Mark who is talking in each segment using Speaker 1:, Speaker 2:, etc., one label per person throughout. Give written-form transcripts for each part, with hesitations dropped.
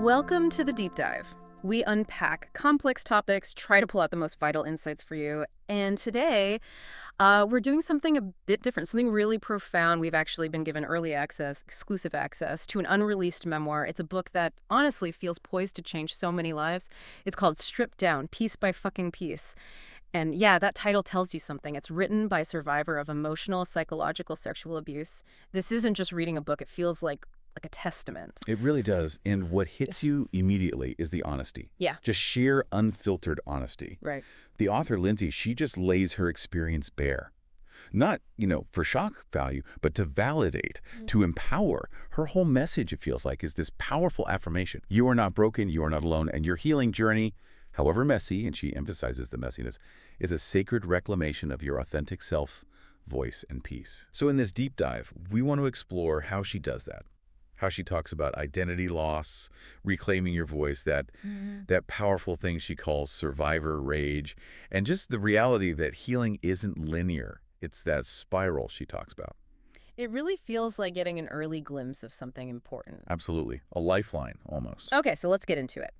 Speaker 1: Welcome to the Deep Dive. We unpack complex topics, try to pull out the most vital insights for you. And today, we're doing something a bit different, something really profound. We've actually been given early access, exclusive access to an unreleased memoir. It's a book that honestly feels poised to change so many lives. It's called Stripped Down, Piece by Fucking Piece. And yeah, that title tells you something. It's written by a survivor of emotional, psychological, sexual abuse. This isn't just reading a book. It feels like a testament.
Speaker 2: It really does. And what hits you immediately is the honesty.
Speaker 1: Yeah.
Speaker 2: Just sheer, unfiltered honesty.
Speaker 1: Right.
Speaker 2: The author, Lindsay, she just lays her experience bare. Not, for shock value, but to validate, to empower. Her whole message, it feels like, is this powerful affirmation. You are not broken, you are not alone, and your healing journey, however messy, and she emphasizes the messiness, is a sacred reclamation of your authentic self, voice, and peace. So in this deep dive, we want to explore how she does that. How she talks about identity loss, reclaiming your voice, that powerful thing she calls survivor rage, and just the reality that healing isn't linear. It's that spiral she talks about.
Speaker 1: It really feels like getting an early glimpse of something important.
Speaker 2: Absolutely. A lifeline, almost.
Speaker 1: Okay, so let's get into it.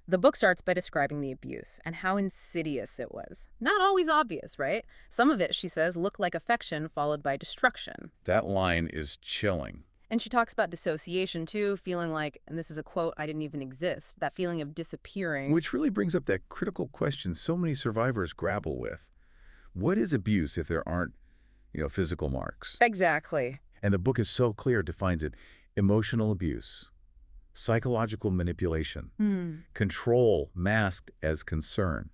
Speaker 1: The book starts by describing the abuse and how insidious it was. Not always obvious, right? Some of it, she says, looked like affection followed by destruction.
Speaker 2: That line is chilling.
Speaker 1: And she talks about dissociation, too, feeling like, and this is a quote, I didn't even exist, that feeling of disappearing.
Speaker 2: Which really brings up that critical question so many survivors grapple with. What is abuse if there aren't, physical marks?
Speaker 1: Exactly.
Speaker 2: And the book is so clear, defines it. Emotional abuse, psychological manipulation, control masked as concern,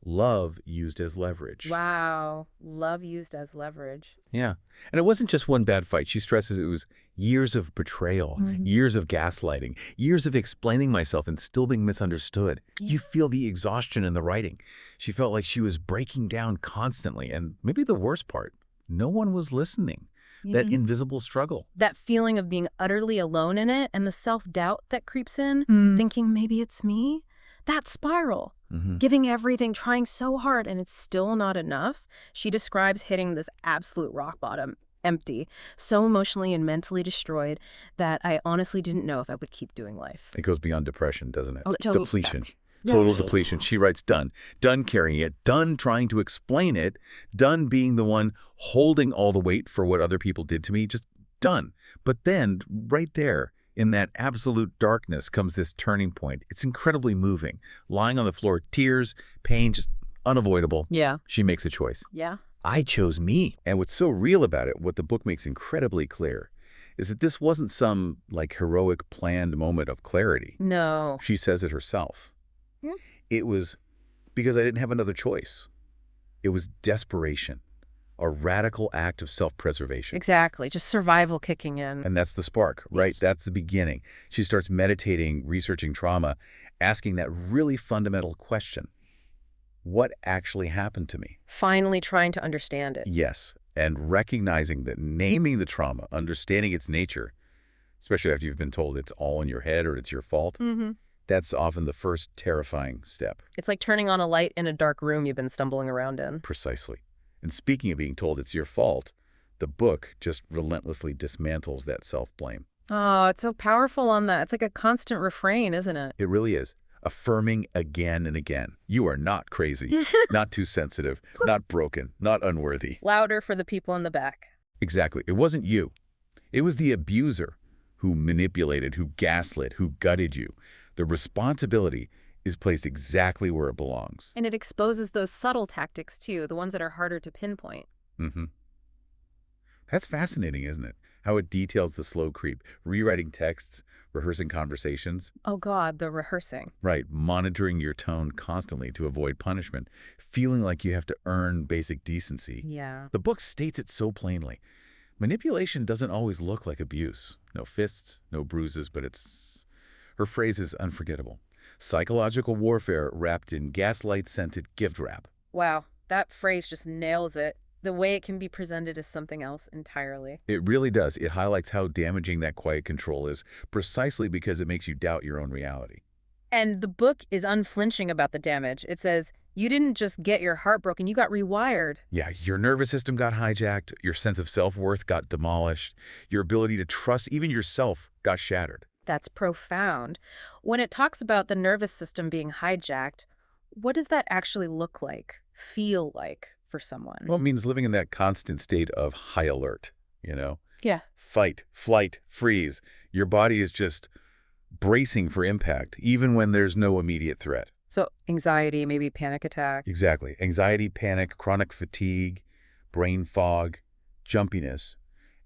Speaker 2: love used as leverage.
Speaker 1: Wow. Love used as leverage.
Speaker 2: Yeah. And it wasn't just one bad fight. She stresses it was years of betrayal, years of gaslighting, years of explaining myself and still being misunderstood. You feel the exhaustion in the writing. She felt like she was breaking down constantly. And maybe the worst part, no one was listening. That invisible struggle.
Speaker 1: That feeling of being utterly alone in it and the self-doubt that creeps in, thinking maybe it's me. That spiral. Giving everything, trying so hard, and it's still not enough. She describes hitting this absolute rock bottom, empty, so emotionally and mentally destroyed that I honestly didn't know if I would keep doing life.
Speaker 2: It goes beyond depression, doesn't it?
Speaker 1: Oh,
Speaker 2: Depletion. Total depletion. She writes, done. Done carrying it. Done trying to explain it. Done being the one holding all the weight for what other people did to me. Just done. But then, right there, in that absolute darkness comes this turning point. It's incredibly moving. Lying on the floor, tears, pain, just unavoidable.
Speaker 1: Yeah.
Speaker 2: She makes a choice.
Speaker 1: Yeah.
Speaker 2: I chose me. And what's so real about it, what the book makes incredibly clear, is that this wasn't some, heroic planned moment of clarity.
Speaker 1: No.
Speaker 2: She says it herself.
Speaker 1: Yeah.
Speaker 2: It was because I didn't have another choice. It was desperation. A radical act of self-preservation.
Speaker 1: Exactly. Just survival kicking in.
Speaker 2: And that's the spark, right?
Speaker 1: Yes.
Speaker 2: That's the beginning. She starts meditating, researching trauma, asking that really fundamental question. What actually happened to me?
Speaker 1: Finally trying to understand it.
Speaker 2: Yes. And recognizing that naming the trauma, understanding its nature, especially after you've been told it's all in your head or it's your fault, that's often the first terrifying step.
Speaker 1: It's like turning on a light in a dark room you've been stumbling around in.
Speaker 2: Precisely. And speaking of being told it's your fault, the book just relentlessly dismantles that self-blame.
Speaker 1: Oh, it's so powerful on that. It's like a constant refrain, isn't it?
Speaker 2: It really is. Affirming again and again. You are not crazy, not too sensitive, not broken, not unworthy.
Speaker 1: Louder for the people in the back.
Speaker 2: Exactly. It wasn't you. It was the abuser who manipulated, who gaslit, who gutted you. The responsibility is placed exactly where it belongs.
Speaker 1: And it exposes those subtle tactics, too, the ones that are harder to pinpoint.
Speaker 2: That's fascinating, isn't it? How it details the slow creep, rewriting texts, rehearsing conversations.
Speaker 1: Oh, God, the rehearsing.
Speaker 2: Right, monitoring your tone constantly to avoid punishment, feeling like you have to earn basic decency.
Speaker 1: Yeah.
Speaker 2: The book states it so plainly. Manipulation doesn't always look like abuse. No fists, no bruises, but her phrase is unforgettable. Psychological warfare wrapped in gaslight-scented gift wrap.
Speaker 1: Wow, that phrase just nails it. The way it can be presented as something else entirely.
Speaker 2: It really does. It highlights how damaging that quiet control is, precisely because it makes you doubt your own reality.
Speaker 1: And the book is unflinching about the damage. It says, you didn't just get your heart broken, you got rewired.
Speaker 2: Yeah, your nervous system got hijacked, your sense of self-worth got demolished, your ability to trust even yourself got shattered.
Speaker 1: That's profound. When it talks about the nervous system being hijacked, what does that actually look like, feel like for someone?
Speaker 2: Well, it means living in that constant state of high alert, you know?
Speaker 1: Yeah.
Speaker 2: Fight, flight, freeze. Your body is just bracing for impact, even when there's no immediate threat.
Speaker 1: So anxiety, maybe panic attack.
Speaker 2: Exactly. Anxiety, panic, chronic fatigue, brain fog, jumpiness.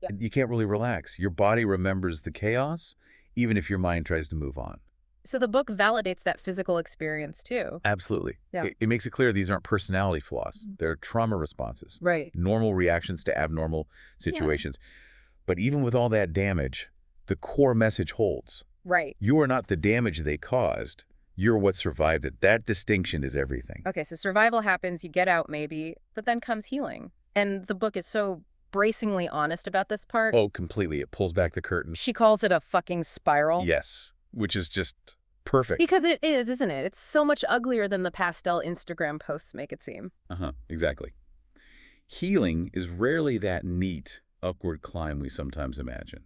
Speaker 1: Yeah.
Speaker 2: You can't really relax. Your body remembers the chaos, even if your mind tries to move on.
Speaker 1: So the book validates that physical experience too.
Speaker 2: Absolutely.
Speaker 1: Yeah.
Speaker 2: It makes it clear these aren't personality flaws. They're trauma responses,
Speaker 1: Right.
Speaker 2: normal reactions to abnormal situations. But even with all that damage, the core message holds.
Speaker 1: Right.
Speaker 2: You are not the damage they caused. You're what survived it. That distinction is everything.
Speaker 1: Okay, so survival happens, you get out maybe, but then comes healing. And the book is so bracingly honest about this part.
Speaker 2: Oh, completely. It pulls back the curtain.
Speaker 1: She calls it a fucking spiral.
Speaker 2: Yes, which is just perfect.
Speaker 1: Because it is, isn't it? It's so much uglier than the pastel Instagram posts make it seem.
Speaker 2: Exactly. Healing is rarely that neat, upward climb we sometimes imagine.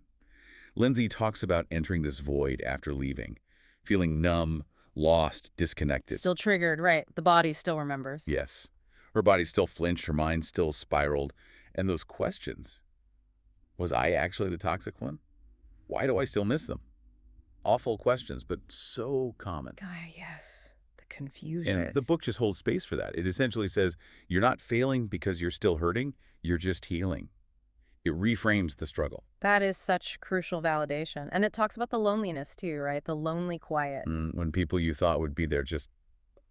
Speaker 2: Lindsay talks about entering this void after leaving, feeling numb, lost, disconnected.
Speaker 1: Still triggered, right. The body still remembers.
Speaker 2: Yes. Her body still flinched, her mind still spiraled. And those questions, was I actually the toxic one? Why do I still miss them? Awful questions, but so common.
Speaker 1: Yes. The confusion.
Speaker 2: And the book just holds space for that. It essentially says, you're not failing because you're still hurting, you're just healing. It reframes the struggle.
Speaker 1: That is such crucial validation. And it talks about the loneliness too, right? The lonely quiet.
Speaker 2: When people you thought would be there just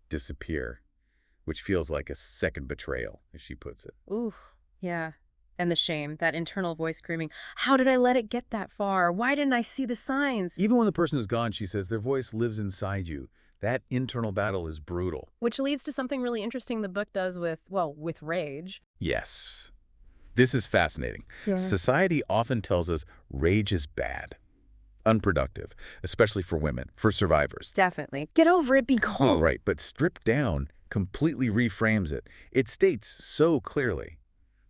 Speaker 2: disappear, which feels like a second betrayal, as she puts it.
Speaker 1: Ooh, yeah. And the shame, that internal voice screaming, how did I let it get that far? Why didn't I see the signs?
Speaker 2: Even when the person is gone, she says, their voice lives inside you. That internal battle is brutal.
Speaker 1: Which leads to something really interesting the book does with rage.
Speaker 2: Yes. This is fascinating.
Speaker 1: Yeah.
Speaker 2: Society often tells us rage is bad, unproductive, especially for women, for survivors.
Speaker 1: Definitely. Get over it, be
Speaker 2: Oh,
Speaker 1: calm.
Speaker 2: right. But stripped down completely reframes it. It states so clearly,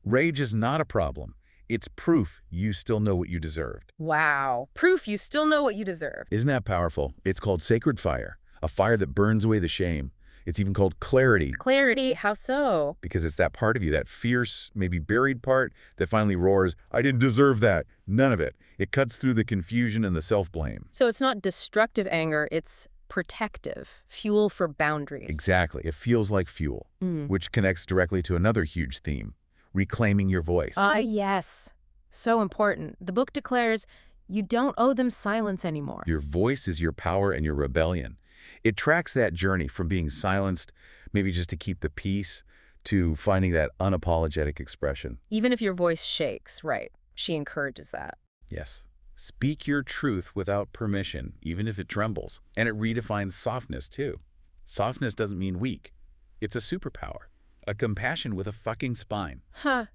Speaker 2: rage is not a problem. It's proof you still know what you deserved.
Speaker 1: Wow. Proof you still know what you deserve.
Speaker 2: Isn't that powerful? It's called sacred fire, a fire that burns away the shame. It's even called clarity.
Speaker 1: Clarity, how so?
Speaker 2: Because it's that part of you, that fierce, maybe buried part that finally roars, I didn't deserve that. None of it. It cuts through the confusion and the self-blame.
Speaker 1: So it's not destructive anger, it's protective, fuel for boundaries.
Speaker 2: Exactly. It feels like fuel, which connects directly to another huge theme, reclaiming your voice.
Speaker 1: Yes. So important. The book declares you don't owe them silence anymore.
Speaker 2: Your voice is your power and your rebellion. It tracks that journey from being silenced, maybe just to keep the peace, to finding that unapologetic expression.
Speaker 1: Even if your voice shakes, right? She encourages that.
Speaker 2: Yes. Speak your truth without permission, even if it trembles. And it redefines softness, too. Softness doesn't mean weak. It's a superpower. A compassion with a fucking spine.
Speaker 1: Huh.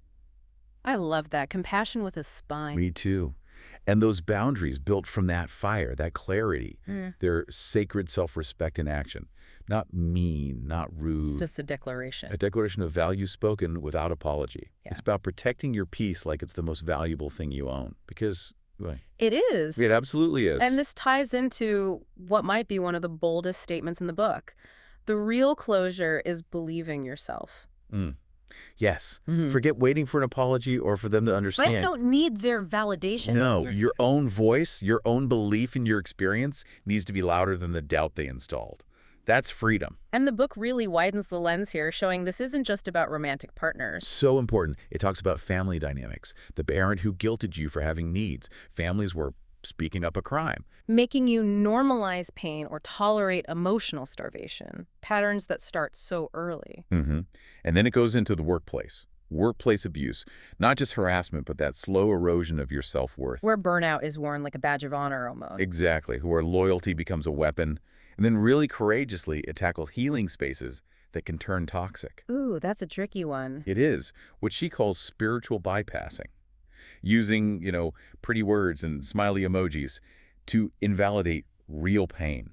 Speaker 1: I love that. Compassion with a spine.
Speaker 2: Me too. And those boundaries built from that fire, that clarity, they're sacred self-respect in action. Not mean, not rude.
Speaker 1: It's just a declaration.
Speaker 2: A declaration of value spoken without apology.
Speaker 1: Yeah.
Speaker 2: It's about protecting your peace like it's the most valuable thing you own. Because, well,
Speaker 1: It is.
Speaker 2: it absolutely is.
Speaker 1: And this ties into what might be one of the boldest statements in the book. The real closure is believing yourself.
Speaker 2: Yes. Forget waiting for an apology or for them to understand.
Speaker 1: I don't need their validation.
Speaker 2: No, your own voice, your own belief in your experience needs to be louder than the doubt they installed. That's freedom.
Speaker 1: And the book really widens the lens here, showing this isn't just about romantic partners.
Speaker 2: So important. It talks about family dynamics. The parent who guilted you for having needs. Families were speaking up a crime.
Speaker 1: Making you normalize pain or tolerate emotional starvation, patterns that start so early.
Speaker 2: And then it goes into the workplace. Workplace abuse. Not just harassment, but that slow erosion of your self-worth.
Speaker 1: Where burnout is worn like a badge of honor almost.
Speaker 2: Exactly. Where loyalty becomes a weapon. And then really courageously, it tackles healing spaces that can turn toxic.
Speaker 1: Ooh, that's a tricky one.
Speaker 2: It is, what she calls spiritual bypassing. Using, pretty words and smiley emojis to invalidate real pain.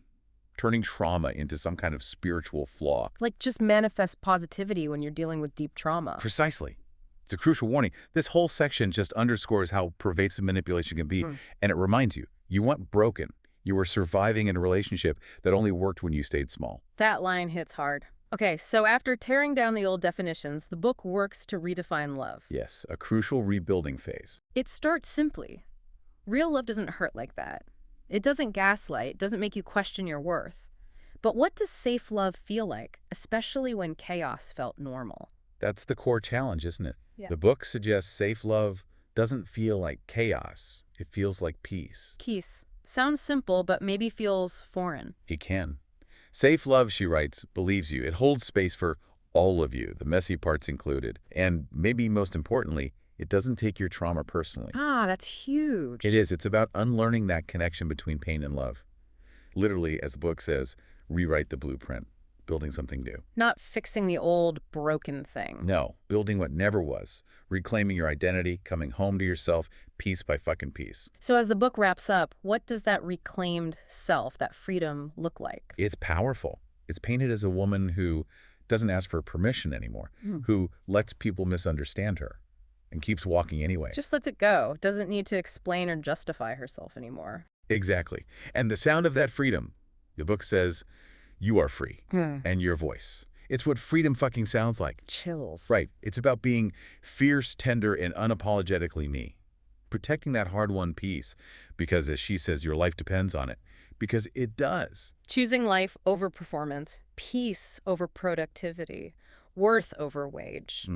Speaker 2: Turning trauma into some kind of spiritual flaw.
Speaker 1: Like just manifest positivity when you're dealing with deep trauma.
Speaker 2: Precisely. It's a crucial warning. This whole section just underscores how pervasive manipulation can be. And it reminds you, you weren't broken. You were surviving in a relationship that only worked when you stayed small.
Speaker 1: That line hits hard. Okay, so after tearing down the old definitions, the book works to redefine love.
Speaker 2: Yes, a crucial rebuilding phase.
Speaker 1: It starts simply. Real love doesn't hurt like that. It doesn't gaslight, doesn't make you question your worth. But what does safe love feel like, especially when chaos felt normal?
Speaker 2: That's the core challenge, isn't it?
Speaker 1: Yeah.
Speaker 2: The book suggests safe love doesn't feel like chaos. It feels like peace.
Speaker 1: Keith, sounds simple, but maybe feels foreign.
Speaker 2: It can. Safe love, she writes, believes you. It holds space for all of you, the messy parts included. And maybe most importantly, it doesn't take your trauma personally.
Speaker 1: Ah, that's huge.
Speaker 2: It is. It's about unlearning that connection between pain and love. Literally, as the book says, rewrite the blueprint, building something new.
Speaker 1: Not fixing the old broken thing.
Speaker 2: No, building what never was, reclaiming your identity, coming home to yourself, piece by fucking piece.
Speaker 1: So as the book wraps up, what does that reclaimed self, that freedom, look like?
Speaker 2: It's powerful. It's painted as a woman who doesn't ask for permission anymore, who lets people misunderstand her and keeps walking anyway.
Speaker 1: Just lets it go. Doesn't need to explain or justify herself anymore.
Speaker 2: Exactly. And the sound of that freedom, the book says, you are free. And your voice. It's what freedom fucking sounds like.
Speaker 1: Chills.
Speaker 2: Right. It's about being fierce, tender, and unapologetically me. Protecting that hard-won peace because, as she says, your life depends on it. Because it does.
Speaker 1: Choosing life over performance, peace over productivity, worth over wage.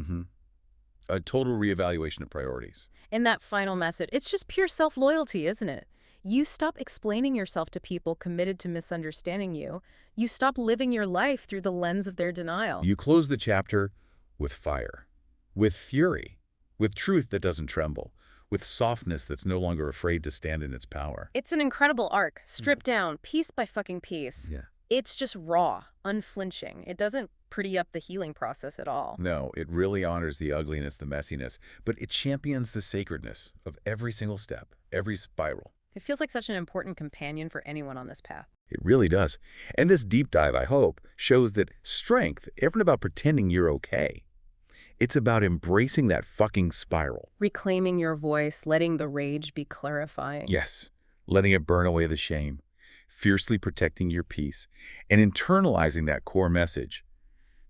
Speaker 2: A total reevaluation of priorities.
Speaker 1: In that final message, it's just pure self-loyalty, isn't it? You stop explaining yourself to people committed to misunderstanding you. You stop living your life through the lens of their denial.
Speaker 2: You close the chapter with fire, with fury, with truth that doesn't tremble, with softness that's no longer afraid to stand in its power.
Speaker 1: It's an incredible arc, stripped down, piece by fucking piece.
Speaker 2: Yeah.
Speaker 1: It's just raw, unflinching. It doesn't pretty up the healing process at all.
Speaker 2: No, it really honors the ugliness, the messiness, but it champions the sacredness of every single step, every spiral.
Speaker 1: It feels like such an important companion for anyone on this path.
Speaker 2: It really does. And this deep dive, I hope, shows that strength isn't about pretending you're okay. It's about embracing that fucking spiral.
Speaker 1: Reclaiming your voice, letting the rage be clarifying.
Speaker 2: Yes, letting it burn away the shame, fiercely protecting your peace, and internalizing that core message.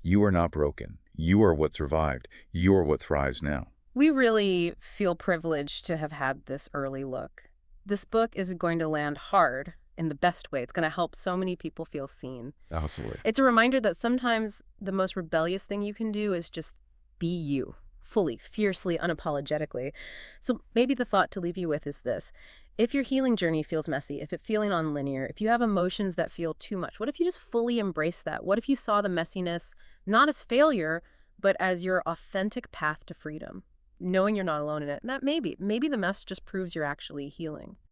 Speaker 2: You are not broken. You are what survived. You are what thrives now.
Speaker 1: We really feel privileged to have had this early look. This book is going to land hard in the best way. It's going to help so many people feel seen.
Speaker 2: Absolutely.
Speaker 1: It's a reminder that sometimes the most rebellious thing you can do is just be you, fully, fiercely, unapologetically. So maybe the thought to leave you with is this. If your healing journey feels messy, if it's feeling nonlinear, if you have emotions that feel too much, what if you just fully embrace that? What if you saw the messiness not as failure, but as your authentic path to freedom? Knowing you're not alone in it. And that maybe the mess just proves you're actually healing.